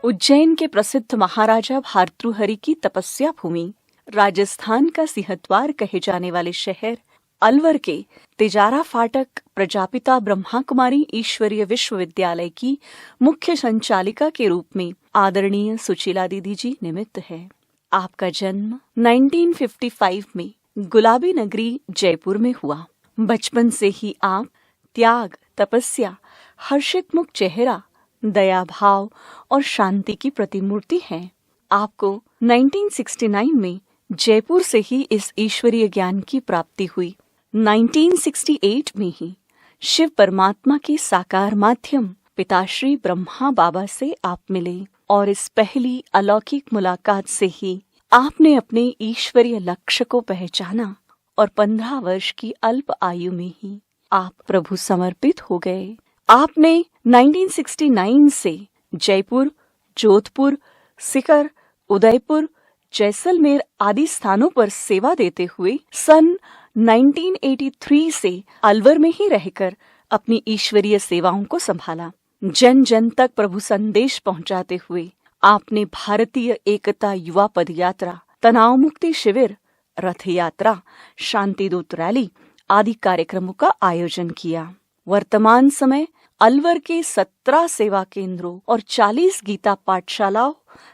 उज्जैन के प्रसिद्ध महाराजा भार्तृहरि की तपस्या भूमि, राजस्थान का सिंहद्वार कहे जाने वाले शहर अलवर के तिजारा फाटक प्रजापिता ब्रह्मा कुमारी ईश्वरीय विश्वविद्यालय की मुख्य संचालिका के रूप में आदरणीय सुशीला दीदी जी निमित्त है। आपका जन्म 1955 में गुलाबी नगरी जयपुर में हुआ। बचपन से ही आप त्याग, तपस्या, हर्षित मुख चेहरा, दया भाव और शांति की प्रतिमूर्ति हैं। आपको 1969 में जयपुर से ही इस ईश्वरीय ज्ञान की प्राप्ति हुई। 1968 में ही शिव परमात्मा के साकार माध्यम पिताश्री ब्रह्मा बाबा से आप मिले और इस पहली अलौकिक मुलाकात से ही आपने अपने ईश्वरीय लक्ष्य को पहचाना और 15 वर्ष की अल्प आयु में ही आप प्रभु समर्पित हो गए। आपने 1969 से जयपुर, जोधपुर, सीकर, उदयपुर, जैसलमेर आदि स्थानों पर सेवा देते हुए सन 1983 से अलवर में ही रहकर अपनी ईश्वरीय सेवाओं को संभाला। जन जन तक प्रभु संदेश पहुंचाते हुए आपने भारतीय एकता युवा पद यात्रा, तनाव मुक्ति शिविर, रथ यात्रा, शांति दूत रैली आदि कार्यक्रमों का आयोजन किया। वर्तमान समय अलवर के 17 सेवा केंद्रों और 40 गीता पाठशालाओं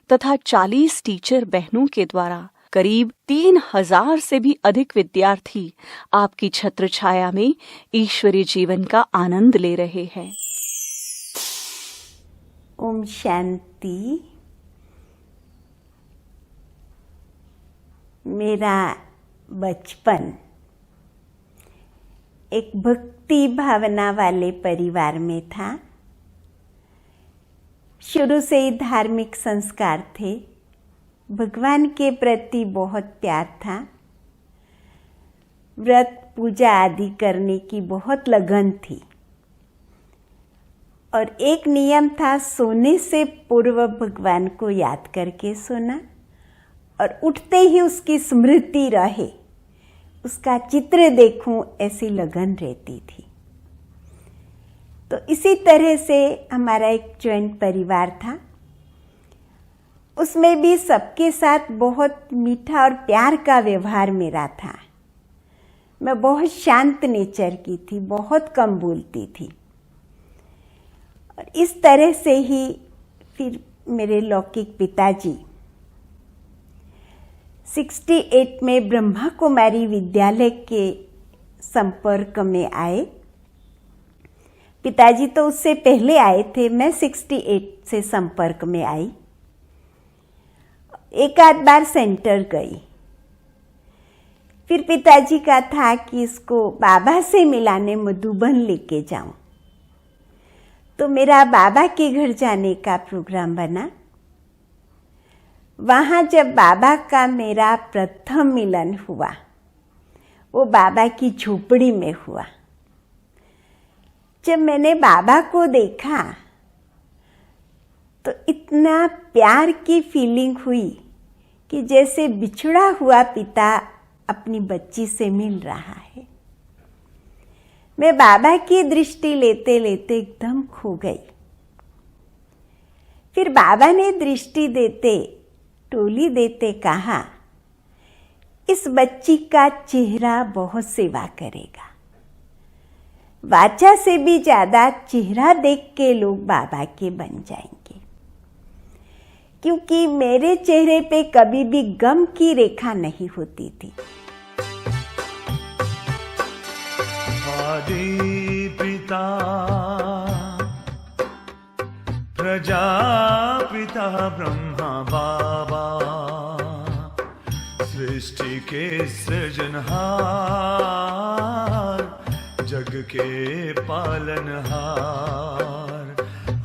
तथा 40 टीचर बहनों के द्वारा करीब 3000 से भी अधिक विद्यार्थी आपकी छत्र छाया में ईश्वरीय जीवन का आनंद ले रहे हैं। ओम शांति। मेरा बचपन एक भक्ति भावना वाले परिवार में था। शुरू से ही धार्मिक संस्कार थे। भगवान के प्रति बहुत प्यार था। व्रत पूजा आदि करने की बहुत लगन थी और एक नियम था, सोने से पूर्व भगवान को याद करके सोना और उठते ही उसकी स्मृति रहे, उसका चित्र देखूं, ऐसी लगन रहती थी। तो इसी तरह से हमारा एक जॉइंट परिवार था। उसमें भी सबके साथ बहुत मीठा और प्यार का व्यवहार मेरा था। मैं बहुत शांत नेचर की थी, बहुत कम बोलती थी और इस तरह से ही फिर मेरे लौकिक पिताजी 68 में ब्रह्मा कुमारी विद्यालय के संपर्क में आए। पिताजी तो उससे पहले आए थे, मैं 68 से संपर्क में आई। एक आध बार सेंटर गई। फिर पिताजी का था कि इसको बाबा से मिलाने मधुबन लेके जाऊं। तो मेरा बाबा के घर जाने का प्रोग्राम बना। वहां जब बाबा का मेरा प्रथम मिलन हुआ, वो बाबा की झोपड़ी में हुआ। जब मैंने बाबा को देखा तो इतना प्यार की फीलिंग हुई कि जैसे बिछड़ा हुआ पिता अपनी बच्ची से मिल रहा है। मैं बाबा की दृष्टि लेते लेते एकदम खो गई। फिर बाबा ने दृष्टि देते टोली देते कहा, इस बच्ची का चेहरा बहुत सेवा करेगा। वाचा से भी ज्यादा चेहरा देख के लोग बाबा के बन जाएंगे, क्योंकि मेरे चेहरे पे कभी भी गम की रेखा नहीं होती थी। आदि पिता प्रजापिता ब्रह्मा बाबा, सृष्टि के सृजनहार, जग के पालनहार।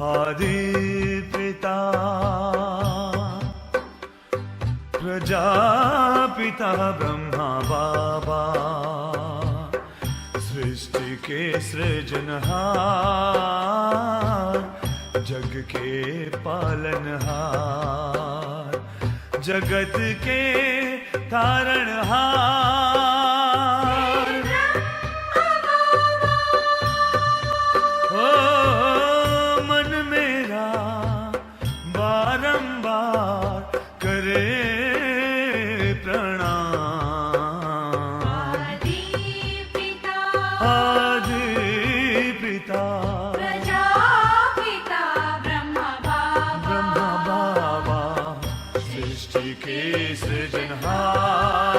आदि पिता प्रजापिता ब्रह्मा बाबा, सृष्टि के सृजनहार, जग के पालनहार, जगत के तारणहार। ओ मन मेरा बारंबार करे प्रणाम। आदि पिता प्रजापिता ब्रह्मा बाबा, सृष्टि के सृजनहार,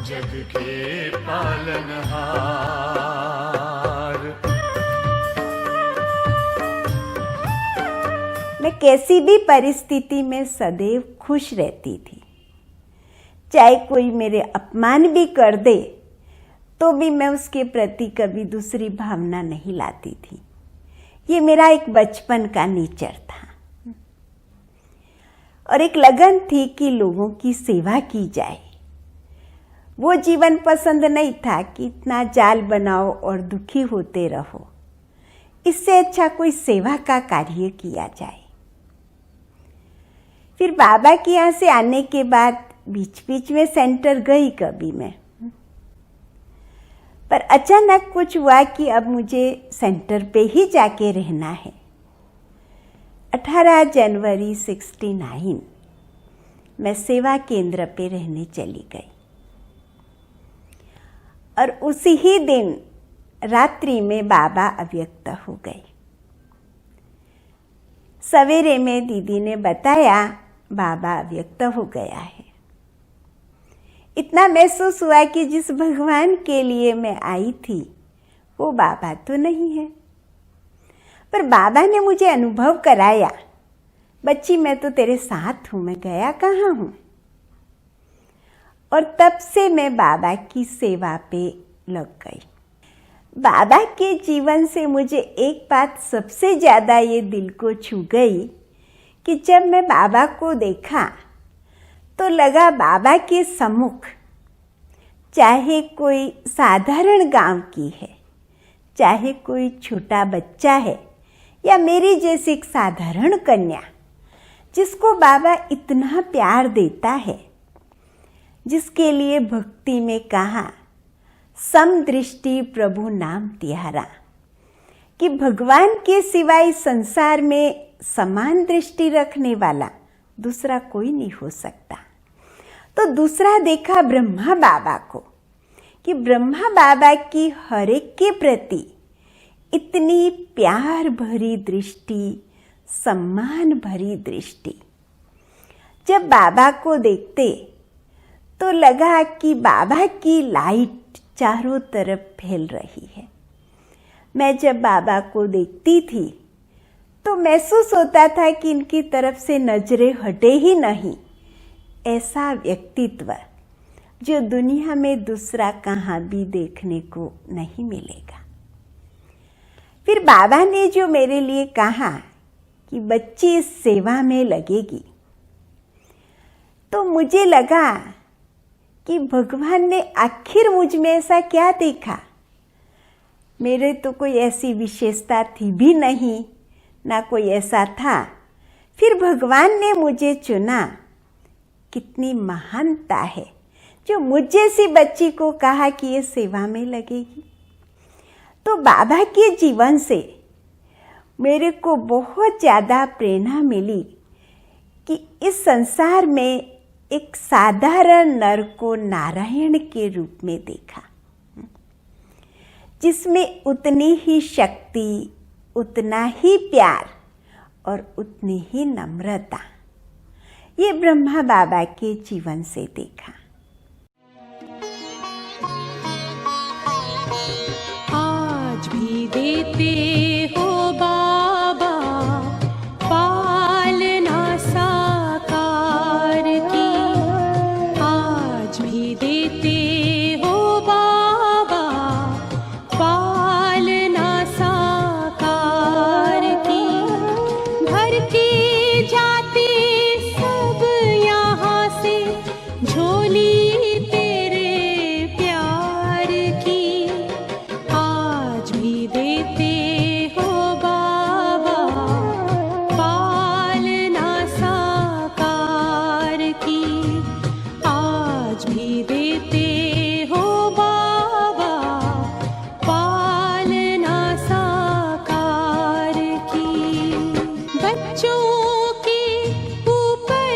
जग के पालनहार। मैं कैसी भी परिस्थिति में सदैव खुश रहती थी। चाहे कोई मेरे अपमान भी कर दे तो भी मैं उसके प्रति कभी दूसरी भावना नहीं लाती थी। ये मेरा एक बचपन का नेचर था और एक लगन थी कि लोगों की सेवा की जाए। वो जीवन पसंद नहीं था कि इतना जाल बनाओ और दुखी होते रहो। इससे अच्छा कोई सेवा का कार्य किया जाए। फिर बाबा के यहाँ से आने के बाद बीच बीच में सेंटर गई कभी मैं, पर अचानक कुछ हुआ कि अब मुझे सेंटर पे ही जाके रहना है। 18 जनवरी 69 मैं सेवा केंद्र पे रहने चली गई और उसी ही दिन रात्रि में बाबा अव्यक्त हो गए। सवेरे में दीदी ने बताया बाबा अव्यक्त हो गया है। इतना महसूस हुआ कि जिस भगवान के लिए मैं आई थी वो बाबा तो नहीं है। पर बाबा ने मुझे अनुभव कराया, बच्ची मैं तो तेरे साथ हूं, मैं गया कहाँ हूं। और तब से मैं बाबा की सेवा पे लग गई। बाबा के जीवन से मुझे एक बात सबसे ज्यादा ये दिल को छू गई कि जब मैं बाबा को देखा तो लगा बाबा के सम्मुख चाहे कोई साधारण गांव की है, चाहे कोई छोटा बच्चा है या मेरी जैसी एक साधारण कन्या, जिसको बाबा इतना प्यार देता है, जिसके लिए भक्ति में कहा समदृष्टि प्रभु नाम तिहारा, कि भगवान के सिवाय संसार में समान दृष्टि रखने वाला दूसरा कोई नहीं हो सकता। तो दूसरा देखा ब्रह्मा बाबा को, कि ब्रह्मा बाबा की हर एक के प्रति इतनी प्यार भरी दृष्टि, सम्मान भरी दृष्टि। जब बाबा को देखते तो लगा कि बाबा की लाइट चारों तरफ फैल रही है। मैं जब बाबा को देखती थी तो महसूस होता था कि इनकी तरफ से नजरें हटे ही नहीं। ऐसा व्यक्तित्व जो दुनिया में दूसरा कहाँ भी देखने को नहीं मिलेगा। फिर बाबा ने जो मेरे लिए कहा कि बच्ची इस सेवा में लगेगी, तो मुझे लगा कि भगवान ने आखिर मुझ में ऐसा क्या देखा। मेरे तो कोई ऐसी विशेषता थी भी नहीं, ना कोई ऐसा था, फिर भगवान ने मुझे चुना। कितनी महानता है जो मुझ जैसी बच्ची को कहा कि ये सेवा में लगेगी। तो बाबा के जीवन से मेरे को बहुत ज़्यादा प्रेरणा मिली कि इस संसार में एक साधारण नर को नारायण के रूप में देखा, जिसमें उतनी ही शक्ति, उतना ही प्यार और उतनी ही नम्रता, ये ब्रह्मा बाबा के जीवन से देखा। आज भी देते हो बाबा पालना साकार की, आज भी देते हो बाबा पालना साकार की। भर के जाते सब यहाँ से झोली तेरे प्यार की, आज भी देते हो बाबा पालना साकार की, आज भी देते हो बाबा पालना साकार की। बच्चों के ऊपर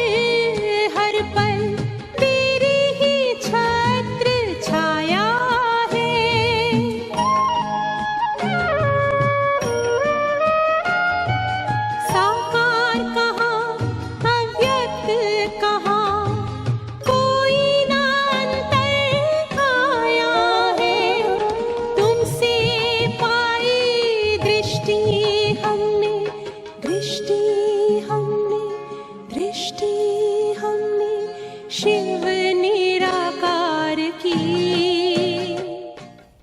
हर पल तेरी ही छत्र छाया है, साकार कहाँ अव्यक्त कहाँ, कोई ना अंतर आया है। तुमसे पाई दृष्टि हमने, दृष्टि हमने, दृष्टि हमने शिव निराकार की।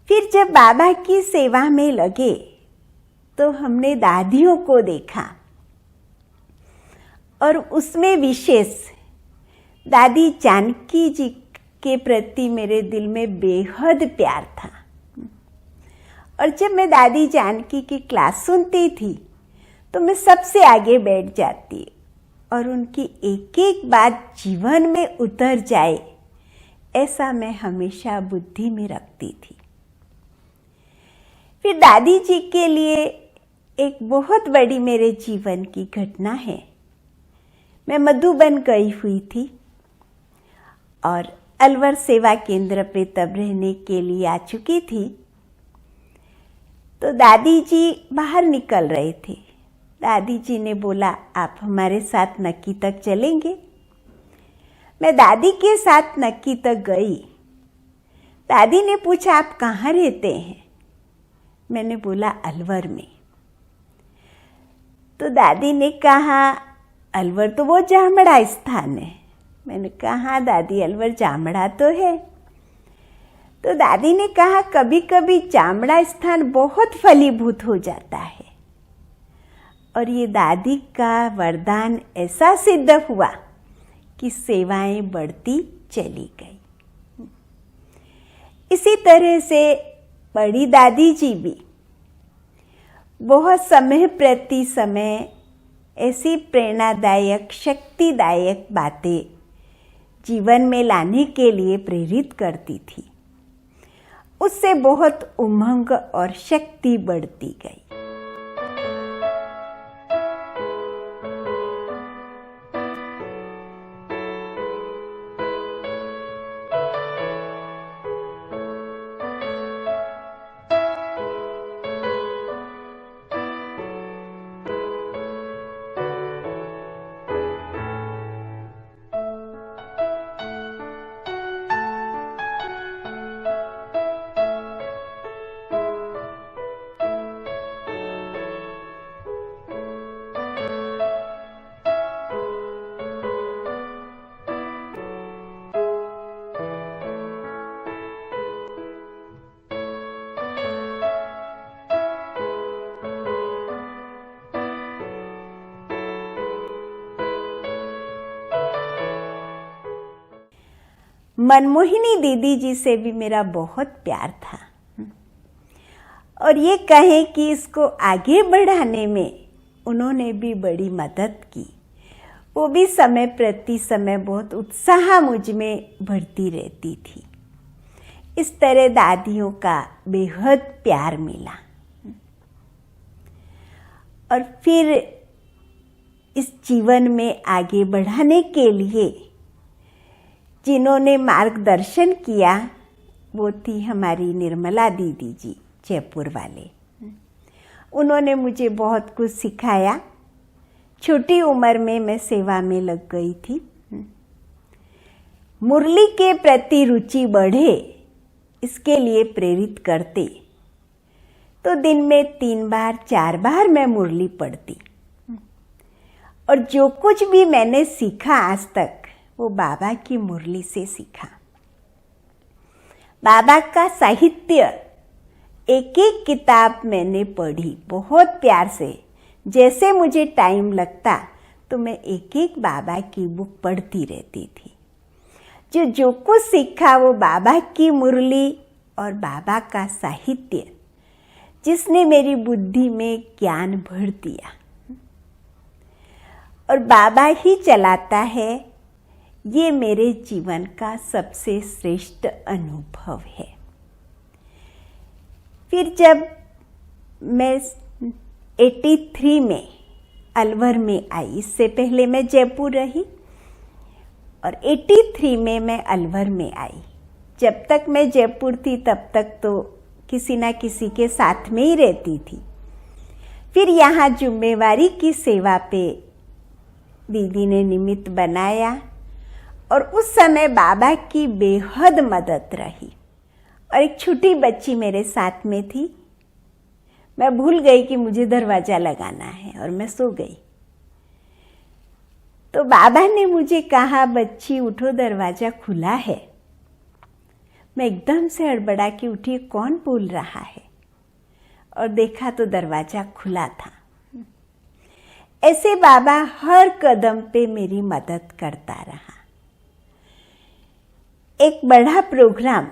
फिर जब बाबा की सेवा में लगे तो हमने दादियों को देखा, और उसमें विशेष दादी जानकी जी के प्रति मेरे दिल में बेहद प्यार था। और जब मैं दादी जानकी की क्लास सुनती थी तो मैं सबसे आगे बैठ जाती और उनकी एक एक बात जीवन में उतर जाए, ऐसा मैं हमेशा बुद्धि में रखती थी। फिर दादी जी के लिए एक बहुत बड़ी मेरे जीवन की घटना है। मैं मधुबन गई हुई थी और अलवर सेवा केंद्र पे तब रहने के लिए आ चुकी थी। तो दादी जी बाहर निकल रहे थे। दादी जी ने बोला, आप हमारे साथ नक्की तक चलेंगे? मैं दादी के साथ नक्की तक गई। दादी ने पूछा, आप कहाँ रहते हैं? मैंने बोला, अलवर में। तो दादी ने कहा, अलवर तो वो जामड़ा स्थान है। मैंने कहा, हाँ दादी, अलवर जामड़ा तो है। तो दादी ने कहा, कभी कभी जामड़ा स्थान बहुत फलीभूत हो जाता है। और ये दादी का वरदान ऐसा सिद्ध हुआ कि सेवाएं बढ़ती चली गई। इसी तरह से बड़ी दादी जी भी बहुत समय प्रति समय ऐसी प्रेरणादायक, शक्तिदायक बातें जीवन में लाने के लिए प्रेरित करती थी। उससे बहुत उमंग और शक्ति बढ़ती गई। मनमोहिनी दीदी जी से भी मेरा बहुत प्यार था। और ये कहें कि इसको आगे बढ़ाने में उन्होंने भी बड़ी मदद की। वो भी समय प्रति समय बहुत उत्साह मुझ में भरती रहती थी। इस तरह दादियों का बेहद प्यार मिला। और फिर इस जीवन में आगे बढ़ाने के लिए जिन्होंने मार्गदर्शन किया वो थी हमारी निर्मला दीदी जी, जयपुर वाले। उन्होंने मुझे बहुत कुछ सिखाया। छोटी उम्र में मैं सेवा में लग गई थी। मुरली के प्रति रुचि बढ़े इसके लिए प्रेरित करते, तो दिन में 3 बार 4 बार मैं मुरली पढ़ती। और जो कुछ भी मैंने सीखा आज तक वो बाबा की मुरली से सीखा। बाबा का साहित्य एक एक किताब मैंने पढ़ी बहुत प्यार से। जैसे मुझे टाइम लगता तो मैं एक एक बाबा की बुक पढ़ती रहती थी। जो कुछ सीखा वो बाबा की मुरली और बाबा का साहित्य, जिसने मेरी बुद्धि में ज्ञान भर दिया। और बाबा ही चलाता है, ये मेरे जीवन का सबसे श्रेष्ठ अनुभव है। फिर जब मैं 83 में अलवर में आई, इससे पहले मैं जयपुर रही, और 83 में मैं अलवर में आई। जब तक मैं जयपुर थी तब तक तो किसी ना किसी के साथ में ही रहती थी। फिर यहाँ जिम्मेवारी की सेवा पे दीदी ने निमित्त बनाया, और उस समय बाबा की बेहद मदद रही। और एक छोटी बच्ची मेरे साथ में थी। मैं भूल गई कि मुझे दरवाजा लगाना है और मैं सो गई। तो बाबा ने मुझे कहा, बच्ची उठो, दरवाजा खुला है। मैं एकदम से हड़बड़ा के उठी, कौन बोल रहा है, और देखा तो दरवाजा खुला था। ऐसे बाबा हर कदम पे मेरी मदद करता रहा। एक बड़ा प्रोग्राम,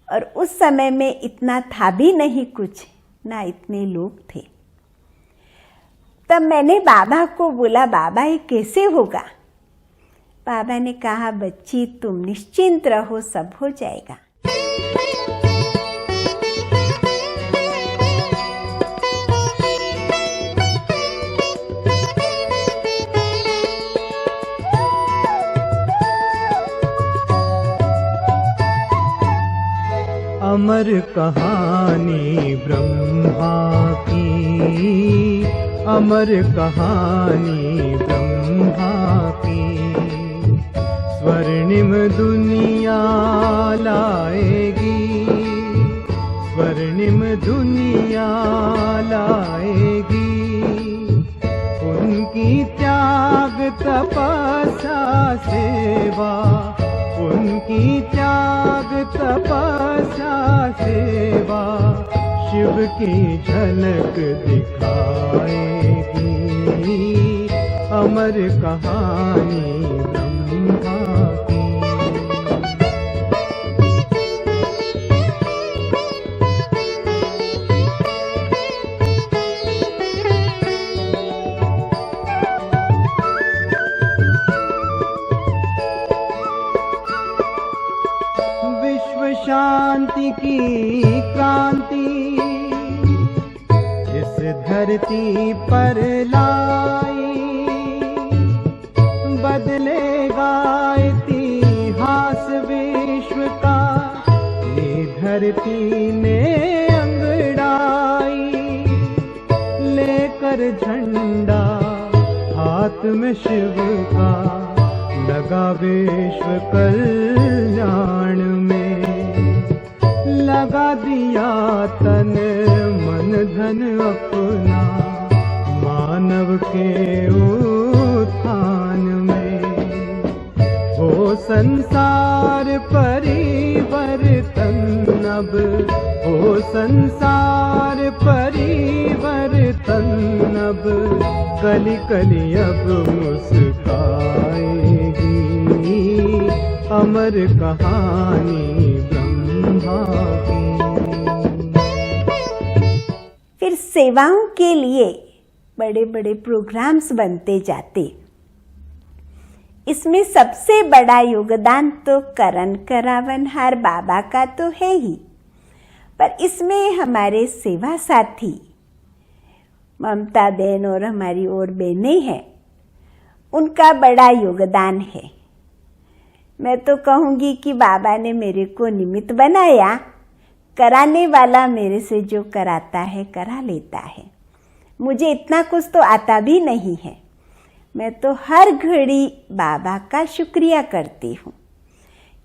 और उस समय में इतना था भी नहीं कुछ, ना इतने लोग थे। तब मैंने बाबा को बोला, बाबा ये कैसे होगा? बाबा ने कहा, बच्ची तुम निश्चिंत रहो, सब हो जाएगा। अमर कहानी ब्रह्मा की, अमर कहानी ब्रह्मा की, स्वर्णिम दुनिया लाएगी, स्वर्णिम दुनिया लाएगी। उनकी त्याग तपस्या सेवा, उनकी त्याग तपस्या सेवा, शिव की झलक दिखाएगी। अमर कहानी ब्रह्मा की। शांति की क्रांति इस धरती पर लाई, बदलेगा इतिहास विश्व का, ये धरती ने अंगड़ाई। लेकर झंडा हाथ में शिव का, लगा विश्व कल्याण में, लगा दिया तन मन धन अपना, मानव के उत्थान में। हो संसार परिवर्तन अब, हो संसार परिवर्तन अब, कली कली अब मुस्काएगी। अमर कहानी ब्रह्मा की। फिर सेवाओं के लिए बड़े बड़े प्रोग्राम्स बनते जाते। इसमें सबसे बड़ा योगदान तो करण करावनहार बाबा का तो है ही, पर इसमें हमारे सेवा साथी ममता देन और हमारी और बहनें हैं, उनका बड़ा योगदान है। मैं तो कहूँगी कि बाबा ने मेरे को निमित्त बनाया, कराने वाला मेरे से जो कराता है करा लेता है। मुझे इतना कुछ तो आता भी नहीं है। मैं तो हर घड़ी बाबा का शुक्रिया करती हूँ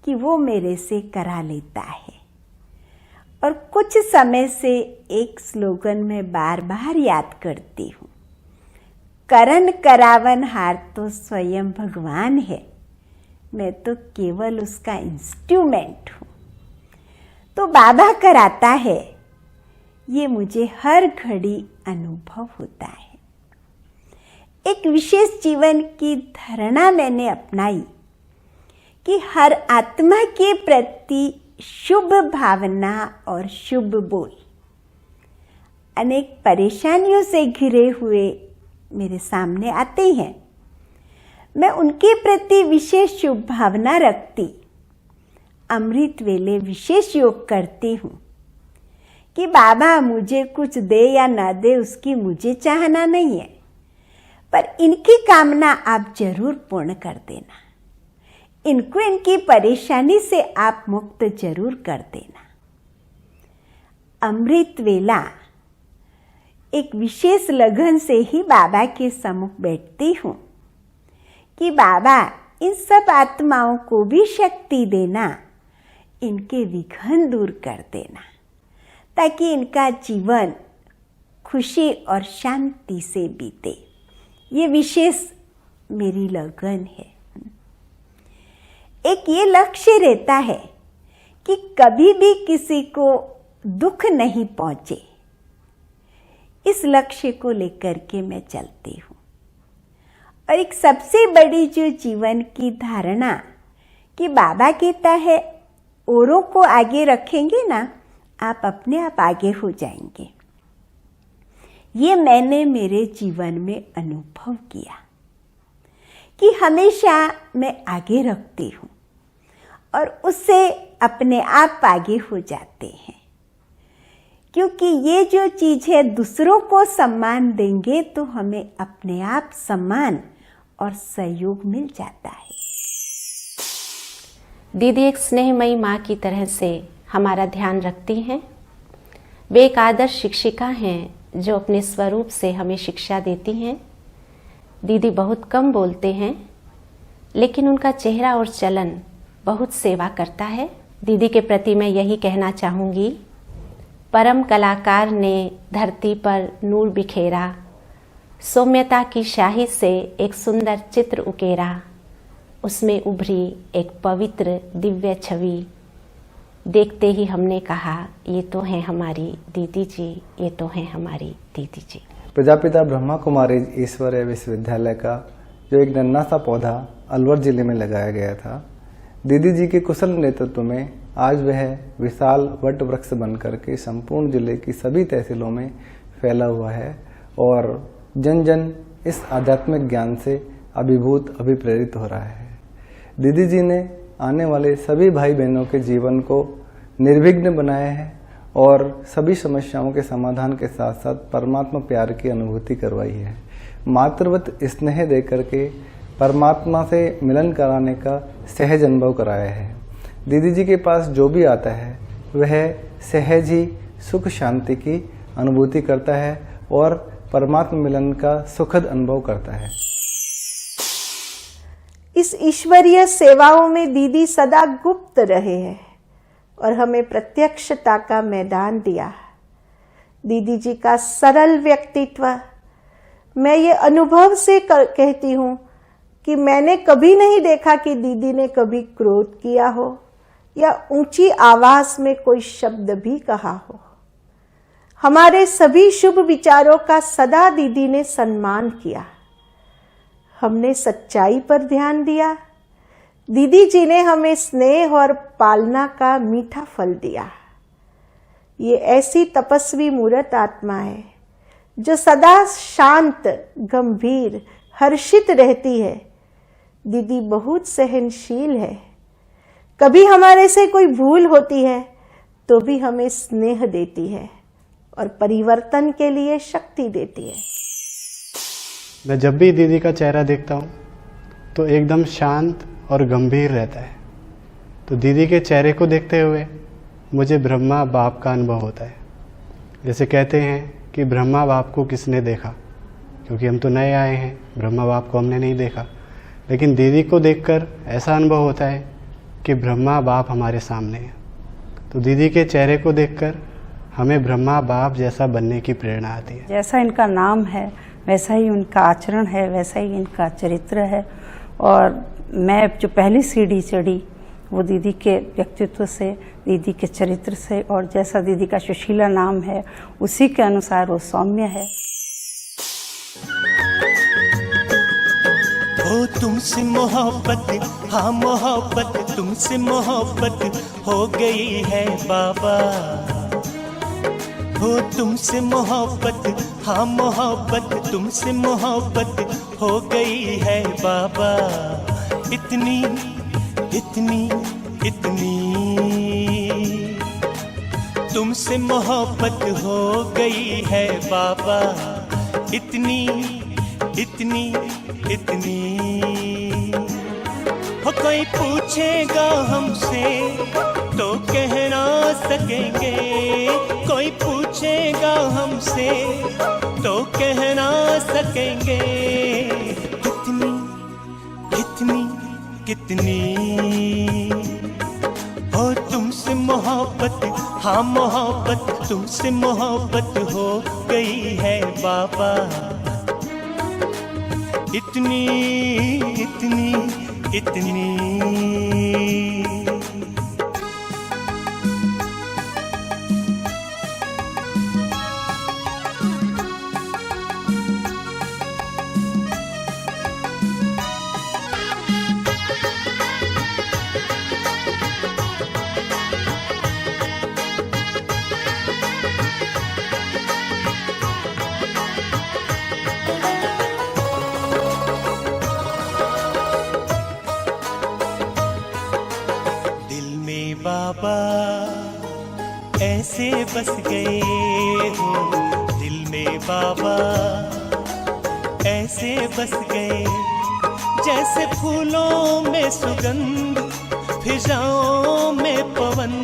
कि वो मेरे से करा लेता है। और कुछ समय से एक स्लोगन मैं बार बार याद करती हूँ, करन करावन हार तो स्वयं भगवान है, मैं तो केवल उसका इंस्ट्रूमेंट हूँ। तो बाबा कराता है, ये मुझे हर घड़ी अनुभव होता है। एक विशेष जीवन की धारणा मैंने अपनाई कि हर आत्मा के प्रति शुभ भावना और शुभ बोल। अनेक परेशानियों से घिरे हुए मेरे सामने आते हैं, मैं उनके प्रति विशेष शुभ भावना रखती। अमृत वेले विशेष योग करती हूँ कि बाबा मुझे कुछ दे या ना दे उसकी मुझे चाहना नहीं है, पर इनकी कामना आप जरूर पूर्ण कर देना। इनको इनकी परेशानी से आप मुक्त जरूर कर देना। अमृत वेला एक विशेष लगन से ही बाबा के सम्मुख बैठती हूँ कि बाबा इन सब आत्माओं को भी शक्ति देना, इनके विघ्न दूर कर देना, ताकि इनका जीवन खुशी और शांति से बीते। ये विशेष मेरी लगन है। एक ये लक्ष्य रहता है कि कभी भी किसी को दुख नहीं पहुंचे। इस लक्ष्य को लेकर के मैं चलती हूँ। और एक सबसे बड़ी जो जीवन की धारणा कि बाबा कहता है औरों को आगे रखेंगे ना, आप अपने आप आगे हो जाएंगे। ये मैंने मेरे जीवन में अनुभव किया कि हमेशा मैं आगे रखती हूँ और उससे अपने आप आगे हो जाते हैं। क्योंकि ये जो चीज़ है, दूसरों को सम्मान देंगे तो हमें अपने आप सम्मान और सहयोग मिल जाता है। दीदी एक स्नेहमयी माँ की तरह से हमारा ध्यान रखती हैं। वे एक आदर्श शिक्षिका हैं जो अपने स्वरूप से हमें शिक्षा देती हैं। दीदी बहुत कम बोलते हैं, लेकिन उनका चेहरा और चलन बहुत सेवा करता है। दीदी के प्रति मैं यही कहना चाहूँगी, परम कलाकार ने धरती पर नूर बिखेरा, सौम्यता की शाही से एक सुंदर चित्र उकेरा, उसमें उभरी एक पवित्र दिव्य छवि। देखते ही हमने कहा, ये तो है हमारी दीदी जी, ये तो है हमारी दीदी जी। प्रजापिता ब्रह्मा कुमारी ईश्वरीय विश्वविद्यालय का जो एक नन्हा सा पौधा अलवर जिले में लगाया गया था, दीदी जी के कुशल नेतृत्व में आज वह विशाल वट वृक्ष बनकर के संपूर्ण जिले की सभी तहसीलों में फैला हुआ है और जन जन इस आध्यात्मिक ज्ञान से अभिभूत अभिप्रेरित हो रहा है। दीदी जी ने आने वाले सभी भाई बहनों के जीवन को निर्विघ्न बनाया है और सभी समस्याओं के समाधान के साथ साथ परमात्मा प्यार की अनुभूति करवाई है। मातृवत स्नेह देकर के परमात्मा से मिलन कराने का सहज अनुभव कराया है। दीदी जी के पास जो भी आता है वह सहज ही सुख शांति की अनुभूति करता है और परमात्मा मिलन का सुखद अनुभव करता है। इस ईश्वरीय सेवाओं में दीदी सदा गुप्त रहे हैं और हमें प्रत्यक्षता का मैदान दिया। दीदी जी का सरल व्यक्तित्व, मैं ये अनुभव से कहती हूँ कि मैंने कभी नहीं देखा कि दीदी ने कभी क्रोध किया हो या ऊंची आवाज में कोई शब्द भी कहा हो। हमारे सभी शुभ विचारों का सदा दीदी ने सम्मान किया। हमने सच्चाई पर ध्यान दिया, दीदी जी ने हमें स्नेह और पालना का मीठा फल दिया। ये ऐसी तपस्वी मूर्त आत्मा है जो सदा शांत, गंभीर, हर्षित रहती है। दीदी बहुत सहनशील है। कभी हमारे से कोई भूल होती है तो भी हमें स्नेह देती है और परिवर्तन के लिए शक्ति देती है। मैं जब भी दीदी का चेहरा देखता हूँ तो एकदम शांत और गंभीर रहता है। तो दीदी के चेहरे को देखते हुए मुझे ब्रह्मा बाप का अनुभव होता है। जैसे कहते हैं कि ब्रह्मा बाप को किसने देखा, क्योंकि हम तो नए आए हैं, ब्रह्मा बाप को हमने नहीं देखा। लेकिन दीदी को देखकर ऐसा अनुभव होता है कि ब्रह्मा बाप हमारे सामने हैं। तो दीदी के चेहरे को देखकर हमें ब्रह्मा बाप जैसा बनने की प्रेरणा आती है। जैसा इनका नाम है वैसा ही उनका आचरण है, वैसा ही इनका चरित्र है। और मैं जो पहली सीढ़ी चढ़ी वो दीदी के व्यक्तित्व से, दीदी के चरित्र से, और जैसा दीदी का सुशीला नाम है उसी के अनुसार वो सौम्य है। हो तुमसे मोहब्बत, हाँ मोहब्बत, तुमसे मोहब्बत हो गई है बाबा। हो तुमसे मोहब्बत, हाँ मोहब्बत, तुमसे मोहब्बत हो गई है बाबा। इतनी इतनी इतनी तुमसे मोहब्बत हो गई है बाबा। इतनी इतनी इतनी हो कोई पूछेगा हमसे तो कह ना सकेंगे, कोई पूछेगा हमसे तो कह ना सकेंगे। कितनी कितनी कितनी हो तुमसे मोहब्बत, हाँ मोहब्बत, तुमसे मोहब्बत हो गई है बाबा। इतनी इतनी इतनी बाबा ऐसे बस गए हो, दिल में बाबा ऐसे बस गए। जैसे फूलों में सुगंध, फिजाओं में पवन,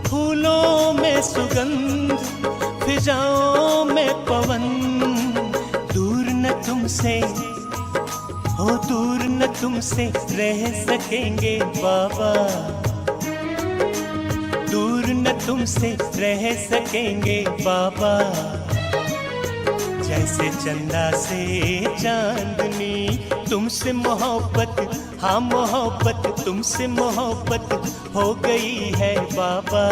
फूलों में सुगंध, फिजाओं में पवन। दूर न तुमसे हो, दूर न तुमसे रह सकेंगे बाबा। दूर न तुमसे रह सकेंगे बाबा। जैसे चंदा से चांदनी, तुमसे मोहब्बत, हाँ मोहब्बत, तुमसे मोहब्बत हो गई है बाबा।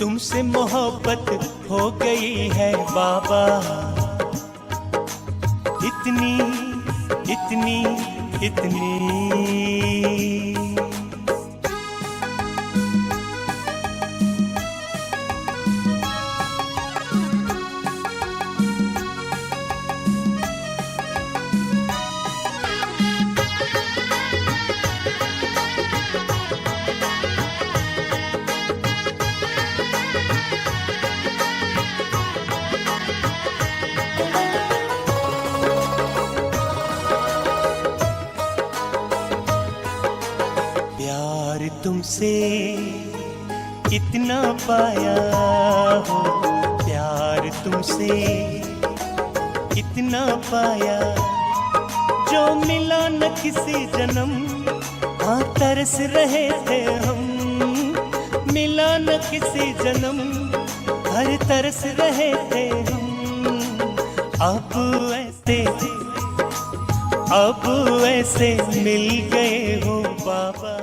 तुमसे मोहब्बत हो गई है बाबा। इतनी इतनी इतनी तुमसे इतना पाया हो, प्यार तुमसे इतना पाया जो मिला न किसी जन्म। हाँ तरस रहे थे हम, मिला न किसी जन्म, हर तरस रहे थे हम। अब ऐसे मिल गए हो बाबा।